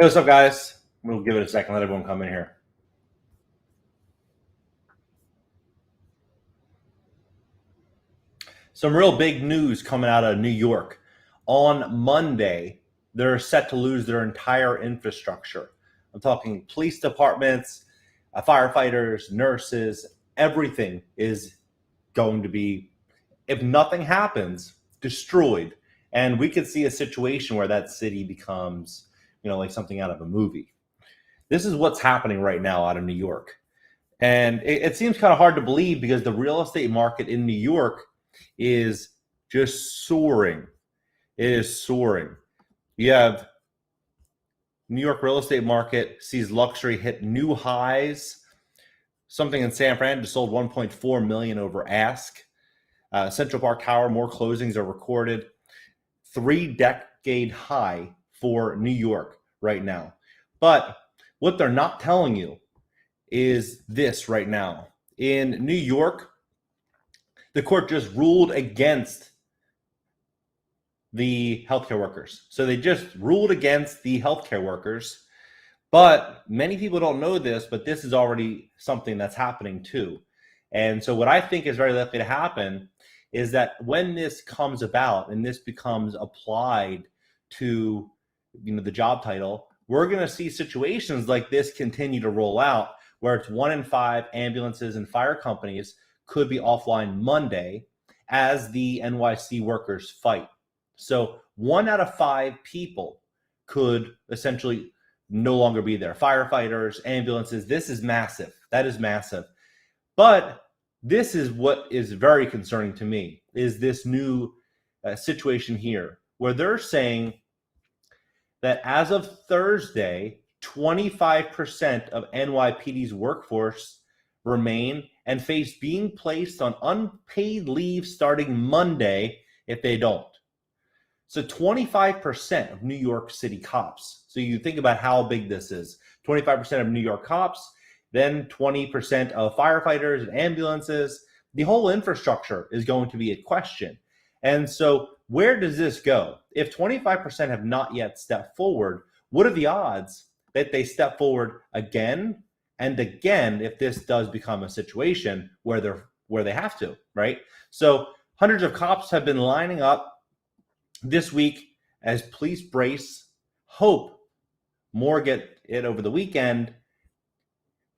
Hey, what's up, guys? We'll give it a second, let everyone come in here. Some real big news coming out of New York. On Monday, they're set to lose their entire infrastructure. I'm talking police departments, firefighters, nurses, everything is going to be, if nothing happens, destroyed. And we could see a situation where that city becomes, like something out of a movie. This is what's happening right now out of New York. And it seems kind of hard to believe because the real estate market in New York is just soaring. It is soaring. You have New York real estate market sees luxury hit new highs. Something in San Fran just sold 1.4 million over ask. Central Park Tower, more closings are recorded. 3-decade high for New York right now. But what they're not telling you is this right now. In New York, the court just ruled against the healthcare workers. So they just ruled against the healthcare workers. But many people don't know this, but this is already something that's happening too. And so what I think is very likely to happen is that when this comes about and this becomes applied to the job title, we're going to see situations like this continue to roll out, where it's 1 in 5 ambulances and fire companies could be offline Monday as the NYC workers fight. So 1 out of 5 people could essentially no longer be there. Firefighters, ambulances, this is massive. That is massive. But this is what is very concerning to me, is this new situation here where they're saying that as of Thursday, 25% of NYPD's workforce remain and face being placed on unpaid leave starting Monday if they don't. So 25% of New York City cops. So you think about how big this is. 25% of New York cops, then 20% of firefighters and ambulances. The whole infrastructure is going to be a question. And so where does this go? If 25% have not yet stepped forward, what are the odds that they step forward again and again if this does become a situation where they have to, right? So hundreds of cops have been lining up this week as police brace, hope more get it over the weekend.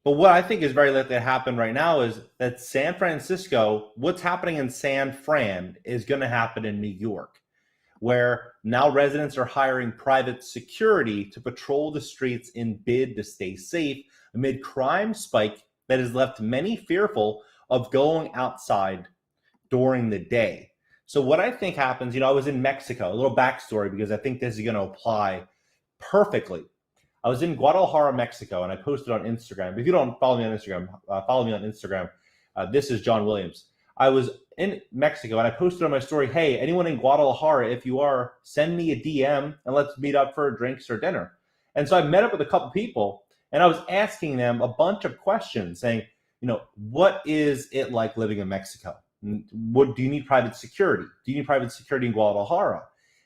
But what I think is very likely to happen right now is that San Francisco, what's happening in San Fran is going to happen in New York, where now residents are hiring private security to patrol the streets in bid to stay safe amid crime spike that has left many fearful of going outside during the day. So what I think happens, I was in Mexico, a little backstory because I think this is going to apply perfectly. I was in Guadalajara, Mexico, and I posted on Instagram. If you don't follow me on Instagram, follow me on Instagram. ThisisJohnWilliams. I was in Mexico, and I posted on my story, hey, anyone in Guadalajara, if you are, send me a DM, and let's meet up for drinks or dinner. And so I met up with a couple people, and I was asking them a bunch of questions, saying, what is it like living in Mexico? What do you need private security? Do you need private security in Guadalajara?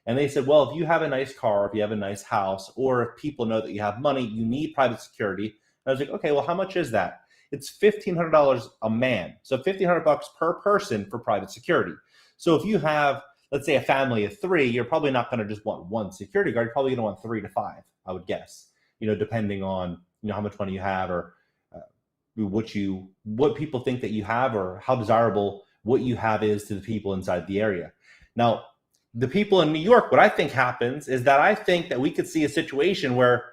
And they said, well, if you have a nice car, if you have a nice house, or if people know that you have money, you need private security. And I was like, okay, well, how much is that? It's $1,500 a man. So $1,500 per person for private security. So if you have, let's say, a family of 3, you're probably not going to just want 1 security guard. You're probably going to want 3 to 5, I would guess, depending on, how much money you have or what people think that you have or how desirable what you have is to the people inside the area. Now, the people in New York, what I think happens is that I think that we could see a situation where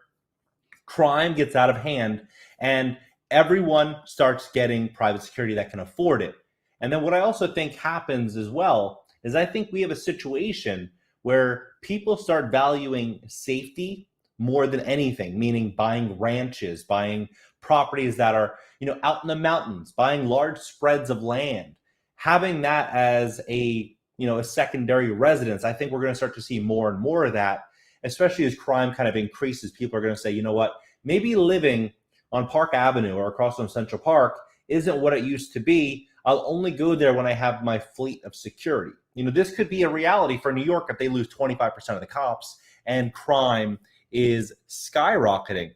crime gets out of hand and everyone starts getting private security that can afford it. And then what I also think happens as well is I think we have a situation where people start valuing safety more than anything, meaning buying ranches, buying properties that are, out in the mountains, buying large spreads of land, having that as a secondary residence. I think we're going to start to see more and more of that, especially as crime kind of increases. People are going to say, maybe living on Park Avenue or across from Central Park isn't what it used to be. I'll only go there when I have my fleet of security. This could be a reality for New York if they lose 25% of the cops and crime is skyrocketing.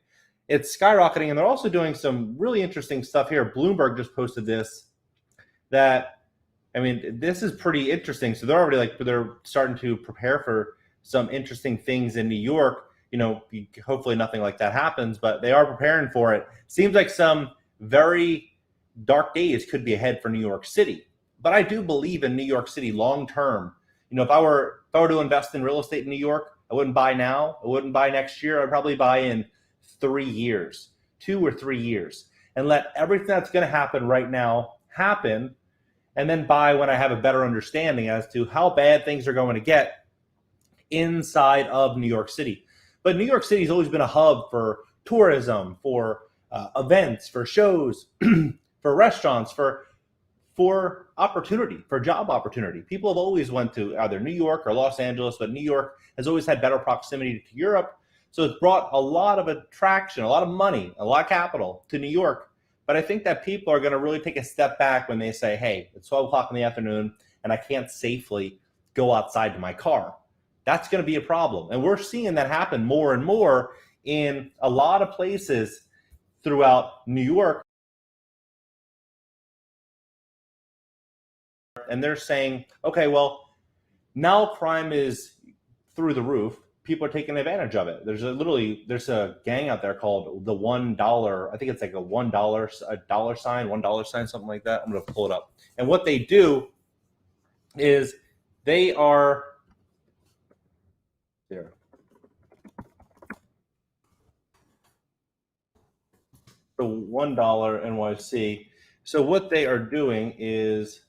It's skyrocketing, and they're also doing some really interesting stuff here. Bloomberg just posted this, that, I mean, this is pretty interesting. So they're already they're starting to prepare for some interesting things in New York. You know, hopefully nothing like that happens, but they are preparing for it. Seems like some very dark days could be ahead for New York City. But I do believe in New York City long term. You know, if I were to invest in real estate in New York, I wouldn't buy now. I wouldn't buy next year. I'd probably buy in 3 years, 2 or 3 years, and let everything that's going to happen right now happen, and then buy when I have a better understanding as to how bad things are going to get inside of New York City. But New York City has always been a hub for tourism, for events, for shows, for restaurants, for opportunity, for job opportunity. People have always went to either New York or Los Angeles, but New York has always had better proximity to Europe. So it's brought a lot of attraction, a lot of money, a lot of capital to New York. But I think that people are going to really take a step back when they say, hey, it's 12 o'clock in the afternoon and I can't safely go outside to my car. That's going to be a problem. And we're seeing that happen more and more in a lot of places throughout New York. And they're saying, okay, well, now crime is through the roof. People are taking advantage of it. There's a gang out there called the $1. I think it's like a dollar sign, something like that. I'm going to pull it up. And what they do is they are there. The $1 NYC. So what they are doing is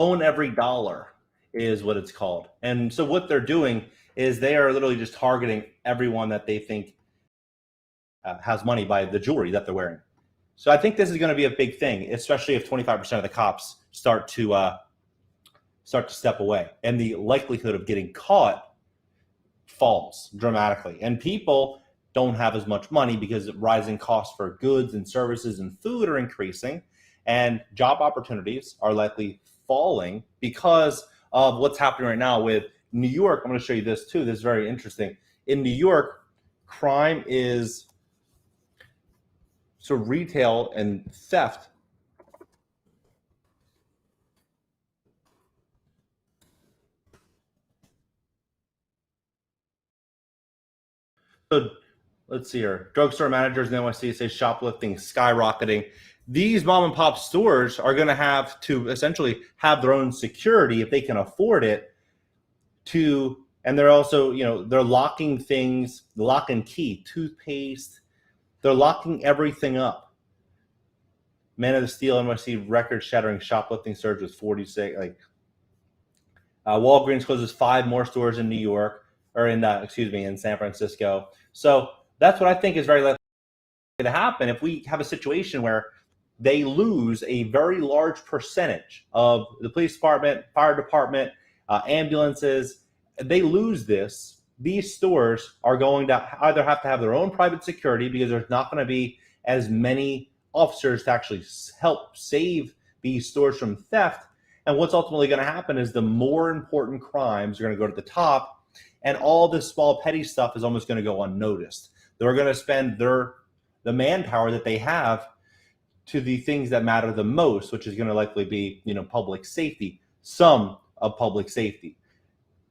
own every dollar is what it's called. And so what they're doing is they are literally just targeting everyone that they think has money by the jewelry that they're wearing. So I think this is going to be a big thing, especially if 25% of the cops start to step away, and the likelihood of getting caught falls dramatically. And people don't have as much money because rising costs for goods and services and food are increasing, and job opportunities are likely falling because of what's happening right now with New York. I'm going to show you this too. This is very interesting. In New York, crime is so retail and theft. So let's see here. Drugstore managers in NYC say shoplifting skyrocketing. These mom and pop stores are going to have to essentially have their own security if they can afford it and they're also, they're locking things, lock and key, toothpaste. They're locking everything up. Man of the Steel NYC record-shattering shoplifting surge was 46. Walgreens closes 5 more stores in New York, or in San Francisco. So that's what I think is very likely to happen if we have a situation where they lose a very large percentage of the police department, fire department, ambulances. They lose this. These stores are going to either have to have their own private security because there's not going to be as many officers to actually help save these stores from theft. And what's ultimately going to happen is the more important crimes are going to go to the top, and all this small petty stuff is almost going to go unnoticed. They're going to spend the manpower that they have to the things that matter the most, which is going to likely be, public safety, some of public safety.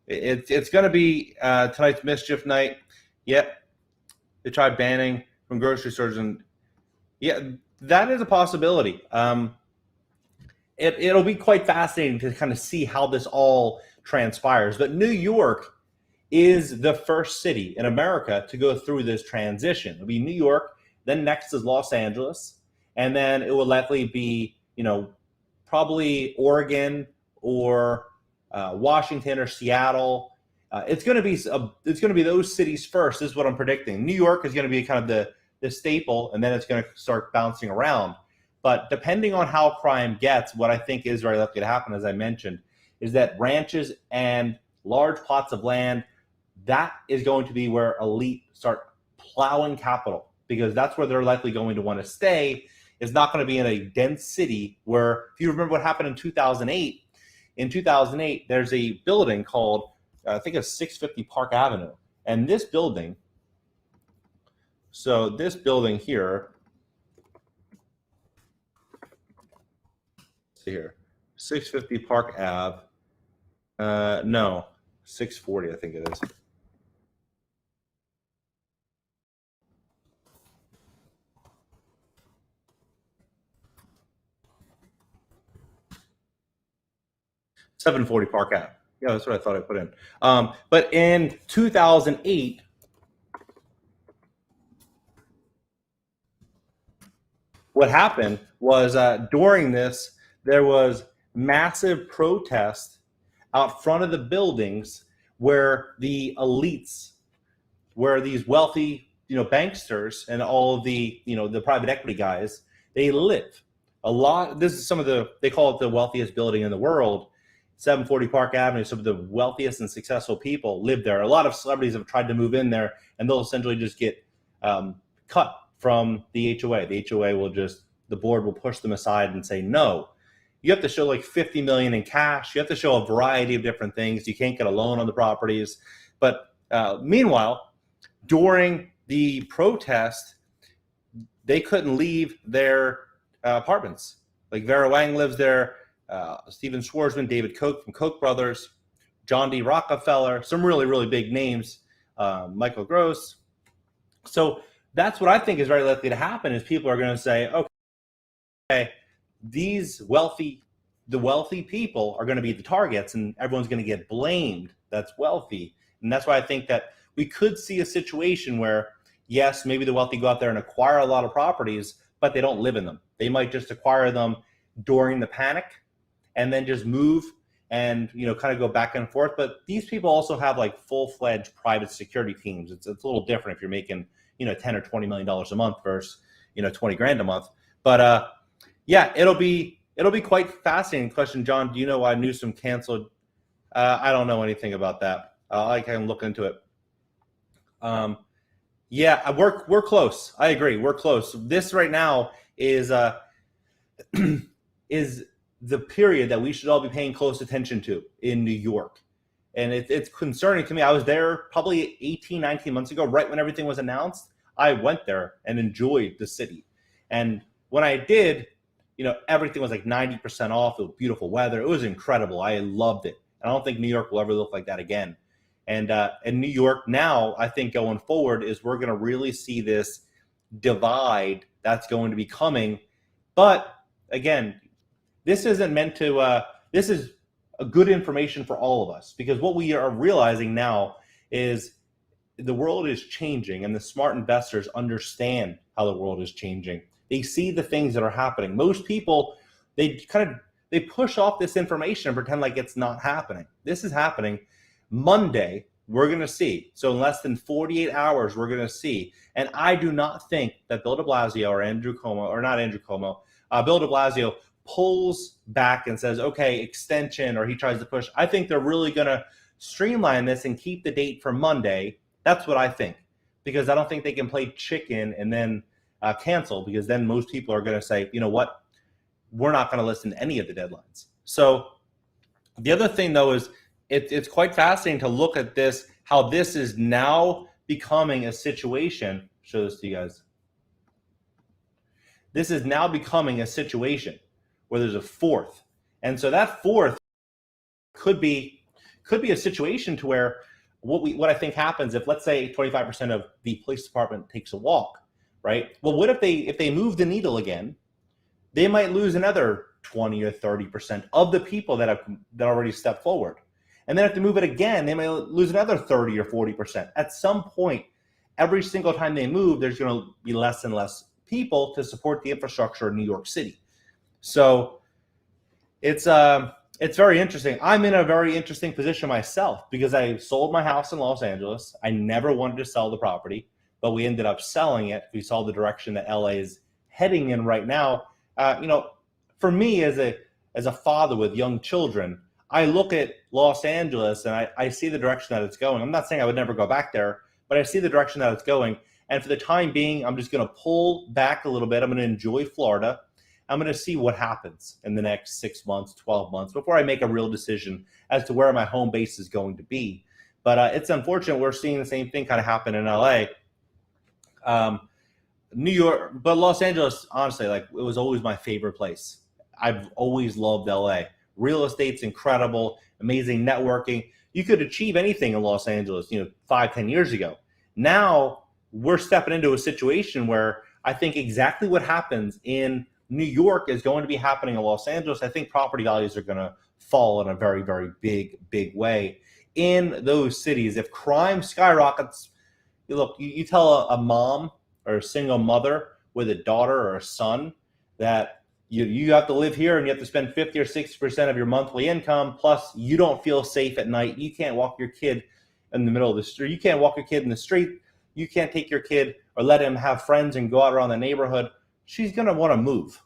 It's going to be tonight's mischief night. Yep. They tried banning from grocery stores, and yeah, that is a possibility. It'll be quite fascinating to kind of see how this all transpires. But New York is the first city in America to go through this transition. It'll be New York, then next is Los Angeles, and then it will likely be, probably Oregon or Washington or Seattle. It's going to be those cities first. This is what I'm predicting. New York is going to be kind of the staple, and then it's going to start bouncing around. But depending on how crime gets, what I think is very likely to happen, as I mentioned, is that ranches and large plots of land, that is going to be where elite start plowing capital, because that's where they're likely going to want to stay is not going to be in a dense city where, if you remember what happened in 2008, there's a building called, I think it's 650 Park Avenue. And this building, so this building here, see here, 650 Park Ave, no, 640, I think it is. $740 Park Ave. Yeah, that's what I thought I put in. But in 2008, what happened was during this, there was massive protest out front of the buildings where the elites, where these wealthy, banksters and all of the, the private equity guys, they live. A lot, this is some of the, they call it the wealthiest building in the world, 740 Park Avenue. Some of the wealthiest and successful people live there. A lot of celebrities have tried to move in there, and they'll essentially just get cut from the HOA. The HOA will just, the board will push them aside and say, no, you have to show like 50 million in cash. You have to show a variety of different things. You can't get a loan on the properties. But meanwhile, during the protest, they couldn't leave their apartments. Like Vera Wang lives there, Steven Schwarzman, David Koch from Koch brothers, John D. Rockefeller, some really, really big names, Michael Gross. So that's what I think is very likely to happen, is people are going to say, okay, the wealthy people are going to be the targets, and everyone's going to get blamed that's wealthy. And that's why I think that we could see a situation where, yes, maybe the wealthy go out there and acquire a lot of properties, but they don't live in them. They might just acquire them during the panic and then just move and, kind of go back and forth. But these people also have like full-fledged private security teams. It's a little different if you're making, $10 or $20 million a month versus, 20 grand a month. But yeah, it'll be quite fascinating. Question, John, do you know why Newsom canceled? I don't know anything about that. I can look into it. Yeah, we're close. I agree. We're close. This right now is is the period that we should all be paying close attention to in New York. And it's concerning to me. I was there probably 18, 19 months ago, right when everything was announced. I went there and enjoyed the city. And when I did, everything was like 90% off. It was beautiful weather. It was incredible. I loved it. I don't think New York will ever look like that again. And in New York now, I think going forward is we're going to really see this divide that's going to be coming. But again, this isn't meant to, this is a good information for all of us, because what we are realizing now is the world is changing, and the smart investors understand how the world is changing. They see the things that are happening. Most people, they push off this information and pretend like it's not happening. This is happening. Monday, we're going to see. So in less than 48 hours, we're going to see. And I do not think that Bill de Blasio or Andrew Cuomo, or not Andrew Cuomo, Bill de Blasio pulls back and says, okay, extension, or he tries to push. I think they're really going to streamline this and keep the date for Monday. That's what I think, because I don't think they can play chicken and then cancel, because then most people are going to say, you know what, we're not going to listen to any of the deadlines. So the other thing, though, is it's quite fascinating to look at this, how this is now becoming a situation. Show this to you guys. This is now becoming a situation where there's a fourth. And so that fourth could be a situation to where what I think happens if, let's say, 25% of the police department takes a walk, right? Well, what if they move the needle again? They might lose another 20 or 30% of the people that already stepped forward. And then if they move it again, they may lose another 30 or 40%. At some point, every single time they move, there's going to be less and less people to support the infrastructure in New York City. So it's very interesting. I'm in a very interesting position myself, because I sold my house in Los Angeles. I never wanted to sell the property, but we ended up selling it. We saw the direction that LA is heading in right now. For me as a father with young children, I look at Los Angeles and I see the direction that it's going. I'm not saying I would never go back there, but I see the direction that it's going. And for the time being, I'm just going to pull back a little bit. I'm going to enjoy Florida. I'm going to see what happens in the next 6 months, 12 months before I make a real decision as to where my home base is going to be. But it's unfortunate we're seeing the same thing kind of happen in LA. New York, but Los Angeles, honestly, like, it was always my favorite place. I've always loved LA. Real estate's incredible, amazing networking. You could achieve anything in Los Angeles, 5-10 years ago. Now we're stepping into a situation where I think exactly what happens in New York is going to be happening in Los Angeles. I think property values are going to fall in a very, very big way in those cities. If crime skyrockets, look, you tell a mom or a single mother with a daughter or a son that you have to live here and you have to spend 50 or 60% of your monthly income, plus you don't feel safe at night. You can't walk your kid in the middle of the street. You can't walk your kid in the street. You can't take your kid or let him have friends and go out around the neighborhood. She's going to want to move.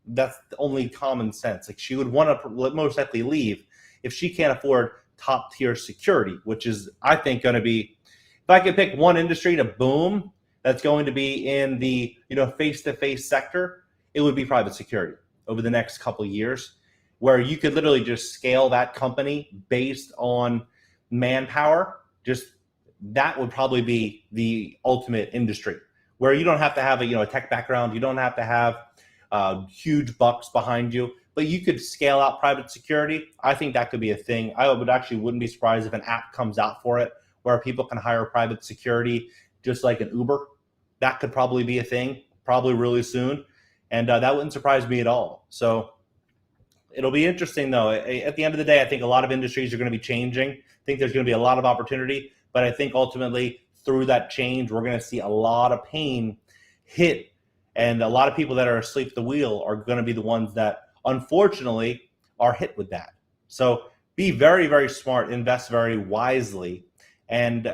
That's the only common sense. Like, she would want to most likely leave if she can't afford top tier security, which is, I think, going to be, if I could pick one industry to boom, that's going to be in the face-to-face sector, it would be private security over the next couple of years, where you could literally just scale that company based on manpower. Just that would probably be the ultimate industry, where you don't have to have a tech background, you don't have to have huge bucks behind you, but you could scale out private security. I think that could be a thing. I wouldn't be surprised if an app comes out for it where people can hire private security just like an Uber. That could probably be a thing, probably really soon. And that wouldn't surprise me at all. So it'll be interesting, though. At the end of the day, I think a lot of industries are going to be changing. I think there's going to be a lot of opportunity. But I think ultimately through that change, we're going to see a lot of pain hit. And a lot of people that are asleep at the wheel are going to be the ones that, unfortunately, are hit with that. So be very, very smart, invest very wisely, and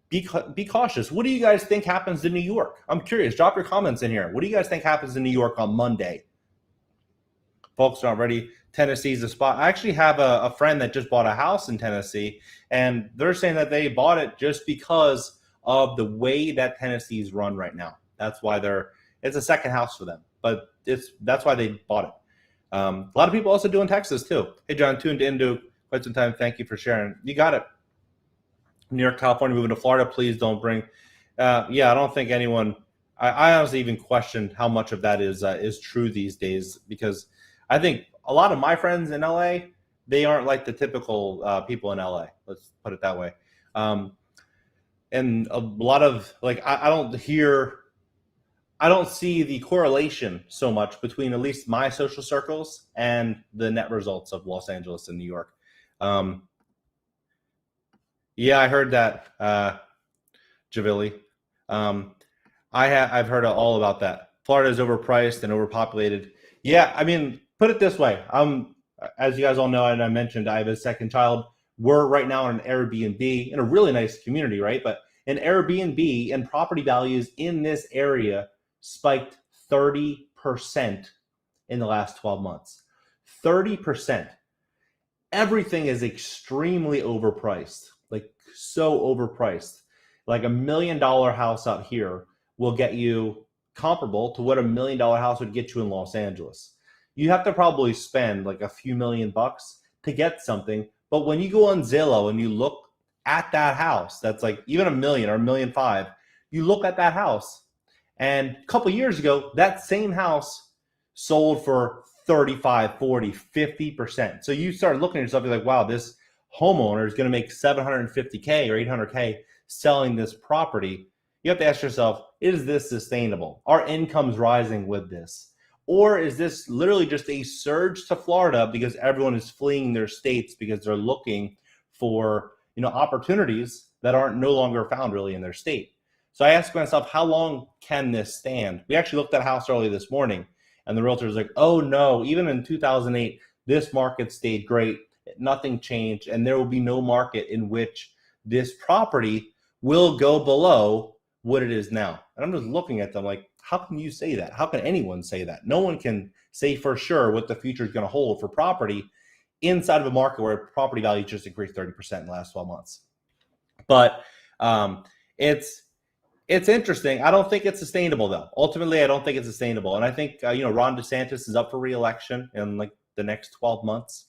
be cautious. What do you guys think happens in New York? I'm curious. Drop your comments in here. What do you guys think happens in New York on Monday? Folks are not ready. Tennessee's the spot. I actually have a friend that just bought a house in Tennessee, and they're saying that they bought it just because of the way that Tennessee's run right now. That's why it's a second house for them, but that's why they bought it. A lot of people also do in Texas too. Hey, John, tuned into quite some time. Thank you for sharing. You got it. New York, California, moving to Florida. Please don't bring. I don't think anyone. I honestly even question how much of that is true these days, because I think a lot of my friends in LA, they aren't like the typical people in LA. Let's put it that way. And a lot of I don't see the correlation so much between at least my social circles and the net results of Los Angeles and New York. Yeah, I heard that, Javilli. I've heard all about that. Florida is overpriced and overpopulated. Yeah, I mean, put it this way. As you guys all know, and I mentioned, I have a second child. We're right now in an Airbnb in a really nice community, right? But an Airbnb and property values in this area spiked 30% in the last 12 months. 30%. Everything is extremely overpriced. Like, so overpriced. Like $1 million house out here will get you comparable to what $1 million house would get you in Los Angeles. You have to probably spend like a few $1,000,000 to get something. But when you go on Zillow and you look at that house, that's like even $1 million or $1.5 million, you look at that house, and a couple years ago, that same house sold for 35, 40, 50%. So you start looking at yourself, you're like, wow, this homeowner is going to make $750K or $800K selling this property. You have to ask yourself, is this sustainable? Are incomes rising with this? Or is this literally just a surge to Florida because everyone is fleeing their states because they're looking for opportunities that aren't no longer found really in their state? So I asked myself, how long can this stand? We actually looked at a house early this morning, and the realtor was like, oh no, even in 2008, this market stayed great. Nothing changed, and there will be no market in which this property will go below what it is now. And I'm just looking at them like, how can you say that? How can anyone say that? No one can say for sure what the future is going to hold for property inside of a market where property value just increased 30% in the last 12 months. But It's interesting. I don't think it's sustainable, though. Ultimately, I don't think it's sustainable. And I think, Ron DeSantis is up for re-election in like the next 12 months.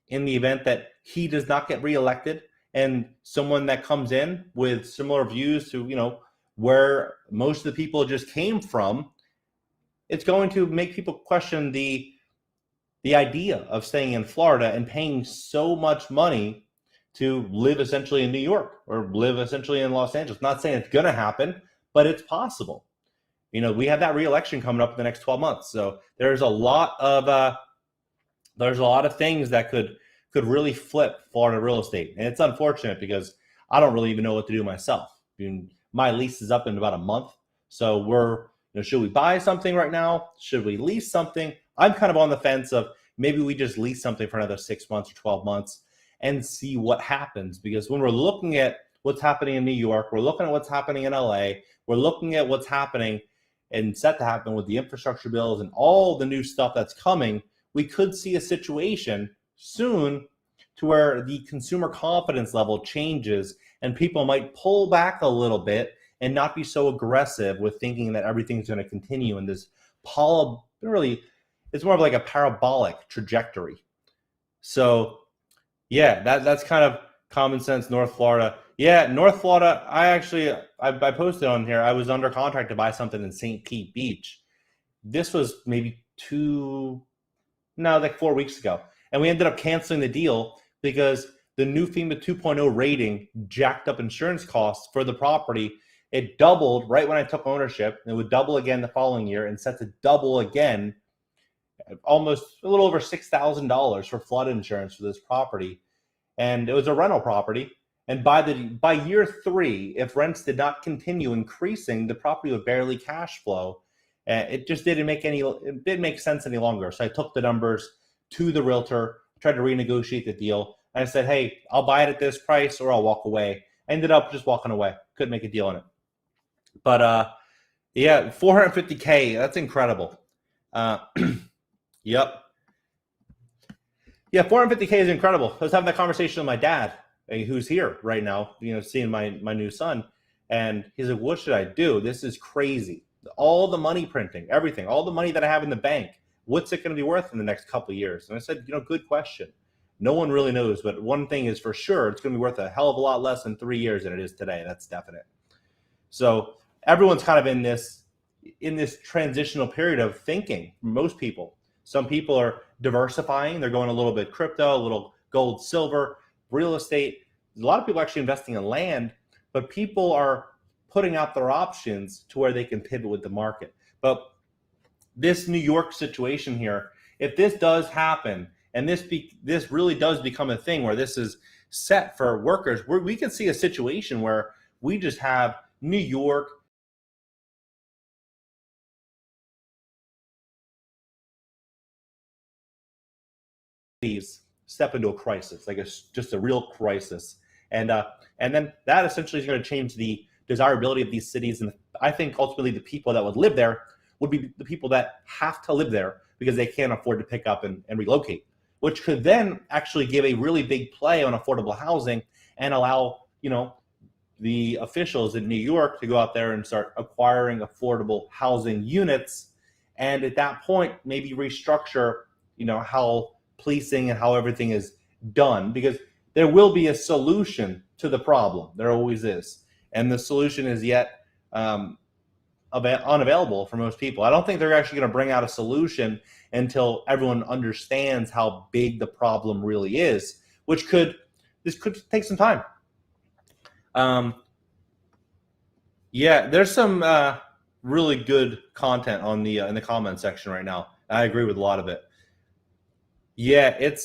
In the event that he does not get reelected and someone that comes in with similar views to, where most of the people just came from, it's going to make people question the idea of staying in Florida and paying so much money to live essentially in New York or live essentially in Los Angeles. Not saying it's going to happen, but it's possible. We have that re-election coming up in the next 12 months. So there's a lot of things that could really flip Florida real estate. And it's unfortunate because I don't really even know what to do myself. My lease is up in about a month. So should we buy something right now? Should we lease something? I'm kind of on the fence of maybe we just lease something for another 6 months or 12 months and see what happens. Because when we're looking at what's happening in New York, we're looking at what's happening in LA, we're looking at what's happening and set to happen with the infrastructure bills and all the new stuff that's coming, we could see a situation soon to where the consumer confidence level changes and people might pull back a little bit and not be so aggressive with thinking that everything's going to continue in this it's more of like a parabolic trajectory. So yeah, that's kind of common sense. North Florida. Yeah, North Florida. I posted on here. I was under contract to buy something in St. Pete Beach. This was maybe 4 weeks ago. And we ended up canceling the deal because the new FEMA 2.0 rating jacked up insurance costs for the property. It doubled right when I took ownership. It would double again the following year and set to double again, almost a little over $6,000 for flood insurance for this property. And it was a rental property. And by year 3, if rents did not continue increasing, the property would barely cash flow. It just didn't make sense any longer. So I took the numbers to the realtor, tried to renegotiate the deal. And I said, hey, I'll buy it at this price or I'll walk away. I ended up just walking away. Couldn't make a deal on it. But yeah, $450K, that's incredible. Yep. Yeah, $450K is incredible. I was having that conversation with my dad, who's here right now, seeing my new son. And he's like, what should I do? This is crazy. All the money printing, everything, all the money that I have in the bank, what's it going to be worth in the next couple of years? And I said, good question. No one really knows, but one thing is for sure, it's going to be worth a hell of a lot less in 3 years than it is today. That's definite. So everyone's kind of in this transitional period of thinking, most people. Some people are diversifying. They're going a little bit crypto, a little gold, silver, real estate. A lot of people are actually investing in land, but people are putting out their options to where they can pivot with the market. But this New York situation here, if this does happen, and this really does become a thing where this is set for workers, we can see a situation where we just have New York step into a crisis, like just a real crisis. And then that essentially is going to change the desirability of these cities. And I think ultimately the people that would live there would be the people that have to live there because they can't afford to pick up and relocate, which could then actually give a really big play on affordable housing and allow, the officials in New York to go out there and start acquiring affordable housing units. And at that point, maybe restructure, how policing and how everything is done, because there will be a solution to the problem. There always is. And the solution is yet unavailable for most people. I don't think they're actually going to bring out a solution until everyone understands how big the problem really is, this could take some time. Yeah, there's some really good content on in the comment section right now. I agree with a lot of it. Yeah, it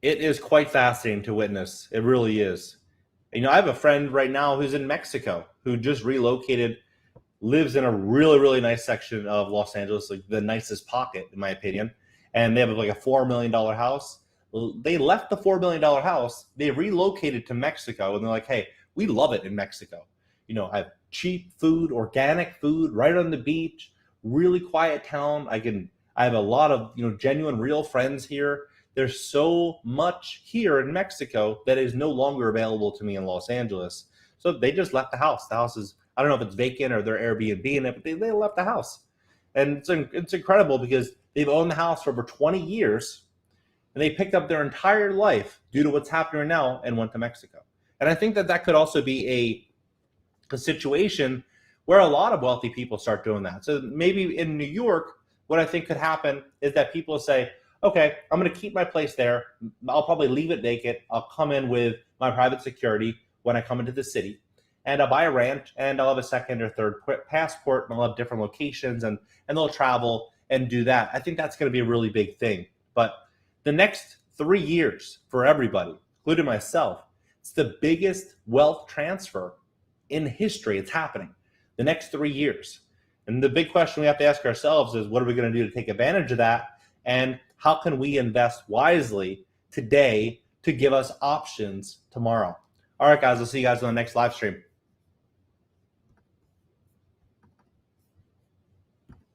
is quite fascinating to witness. It really is. I have a friend right now who's in Mexico who just relocated, lives in a really, really nice section of Los Angeles, like the nicest pocket, in my opinion. And they have like a $4 million house. They left the $4 million house. They relocated to Mexico, and they're like, hey, we love it in Mexico. I have cheap food, organic food right on the beach, really quiet town. I have a lot of, genuine, real friends here. There's so much here in Mexico that is no longer available to me in Los Angeles. So they just left the house. The house is, I don't know if it's vacant or they're Airbnb in it, but they left the house. And it's incredible because they've owned the house for over 20 years and they picked up their entire life due to what's happening right now and went to Mexico. And I think that could also be a situation where a lot of wealthy people start doing that. So maybe in New York, what I think could happen is that people say, okay, I'm going to keep my place there. I'll probably leave it vacant. I'll come in with my private security when I come into the city, and I'll buy a ranch, and I'll have a second or third passport, and I'll have different locations, and they'll travel and do that. I think that's going to be a really big thing. But the next 3 years for everybody, including myself, it's the biggest wealth transfer in history. It's happening the next 3 years. And the big question we have to ask ourselves is, what are we going to do to take advantage of that? And how can we invest wisely today to give us options tomorrow? All right, guys, I'll see you guys on the next live stream.